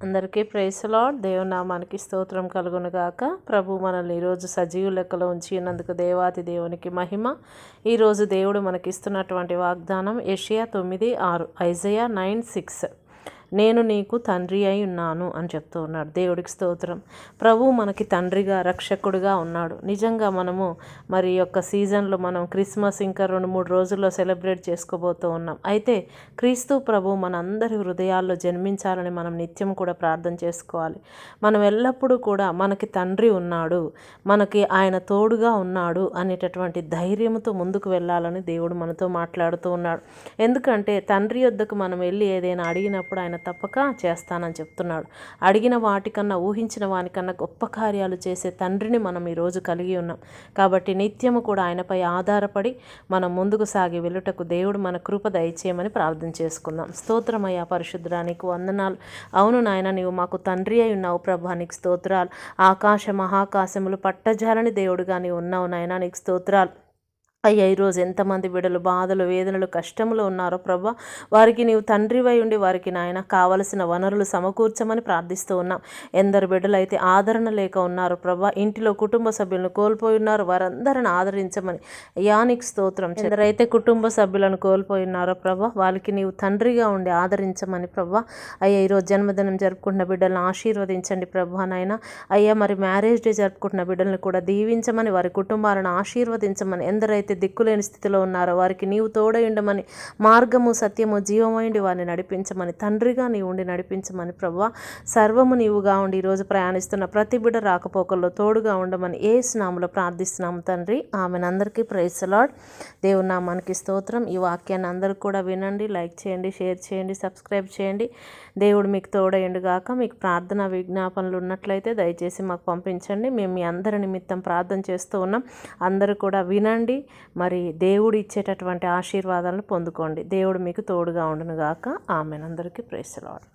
అందరికీ praise lord. దేవుని నామానికి స్తోత్రం కలుగును గాక. ప్రభు మనల్ని ఈరోజు సజీవ లెక్కలో ఉంచినందుకు దేవాతి దేవునికి మహిమ. ఈరోజు దేవుడు మనకిస్తున్నటువంటి వాగ్దానం యెషయా 9:6, ఐజయా 9:6. నేను నీకు తండ్రి అయి ఉన్నాను అని చెప్తూ ఉన్నాడు. దేవుడికి స్తోత్రం. ప్రభు మనకి తండ్రిగా రక్షకుడిగా ఉన్నాడు. నిజంగా మనము మరి యొక్క సీజన్లో మనం క్రిస్మస్ ఇంకా 2-3 రోజుల్లో సెలబ్రేట్ చేసుకోబోతూ ఉన్నాం. అయితే క్రీస్తు ప్రభు మనందరి హృదయాల్లో జన్మించాలని మనం నిత్యం కూడా ప్రార్థన చేసుకోవాలి. మనం ఎల్లప్పుడూ కూడా మనకి తండ్రి ఉన్నాడు, మనకి ఆయన తోడుగా ఉన్నాడు అనేటటువంటి ధైర్యంతో ముందుకు వెళ్ళాలని దేవుడు మనతో మాట్లాడుతూ ఉన్నాడు. ఎందుకంటే తండ్రి యొద్దకు మనం వెళ్ళి ఏదైనా అడిగినప్పుడు ఆయన తప్పక చేస్తానని చెప్తున్నాడు. అడిగిన వాటికన్నా, ఊహించిన వానికన్నా గొప్ప కార్యాలు చేసే తండ్రిని మనం ఈరోజు కలిగి ఉన్నాం. కాబట్టి నిత్యము కూడా ఆయనపై ఆధారపడి మనం ముందుకు సాగి వెళ్ళుటకు దేవుడు మన కృప దయచేయమని ప్రార్థన చేసుకుందాం. స్తోత్రమయ్యా పరిశుద్ధుడా, నీకు వందనాలు. అవును నాయన, నీవు మాకు తండ్రి అయి ఉన్నావు ప్రభా, నీకు స్తోత్రాలు. ఆకాశ మహాకాశములు పట్టజాలని దేవుడుగా నీవు ఉన్నావు నాయన, నీకు స్తోత్రాలు. అయ్యా, ఈరోజు ఎంతమంది బిడ్డలు బాధలు, వేదనలు, కష్టంలో ఉన్నారో ప్రభా, వారికి నీవు తండ్రివై ఉండి వారికి నాయన కావలసిన వనరులు సమకూర్చమని ప్రార్థిస్తూ ఉన్నాం. ఎందరు బిడ్డలు అయితే ఆదరణ లేక ఉన్నారు ప్రభా, ఇంటిలో కుటుంబ సభ్యులను కోల్పోయి ఉన్నారు, వారందరిని ఆదరించమని అయ్యా నీకు స్తోత్రం. ఎందరైతే కుటుంబ సభ్యులను కోల్పోయి ఉన్నారో ప్రభా, వాళ్ళకి నీవు తండ్రిగా ఉండి ఆదరించమని ప్రభా. అయ్యా, ఈరోజు జన్మదినం జరుపుకుంటున్న బిడ్డలను ఆశీర్వదించండి ప్రభా నాయన. అయ్యా, మరి మ్యారేజ్ డే జరుపుకుంటున్న బిడ్డలను కూడా దీవించమని, వారి కుటుంబాలను ఆశీర్వదించమని, ఎందరైతే దిక్కులేని స్థితిలో ఉన్నారో వారికి నీవు తోడై ఉండమని, మార్గము సత్యము జీవమైండి వారిని నడిపించమని, తండ్రిగా నీవు ఉండి నడిపించమని ప్రభువా. సర్వము నీవుగా ఉండి ఈరోజు ప్రయాణిస్తున్న ప్రతి బిడ్డ రాకపోకల్లో తోడుగా ఉండమని యేసు నామములో ప్రార్థిస్తున్నాము తండ్రి. ఆమెనందరికీ ప్రైజ్ ది లార్డ్. దేవుని నామానికి స్తోత్రం. ఈ వాక్యాన్ని అందరూ కూడా వినండి, లైక్ చేయండి, షేర్ చేయండి, సబ్స్క్రైబ్ చేయండి. దేవుడు మీకు తోడైండు గాక. మీకు ప్రార్థన విజ్ఞాపనలు ఉన్నట్లయితే దయచేసి మాకు పంపించండి. మేము మీ అందరి నిమిత్తం ప్రార్థన చేస్తూ ఉన్నాం. అందరూ కూడా వినండి, మరి దేవుడు ఇచ్చేటటువంటి ఆశీర్వాదాలను పొందుకోండి. దేవుడు మీకు తోడుగా ఉండును గాక. ఆమెన్. అందరికీ ప్రైజ్ ది లార్డ్.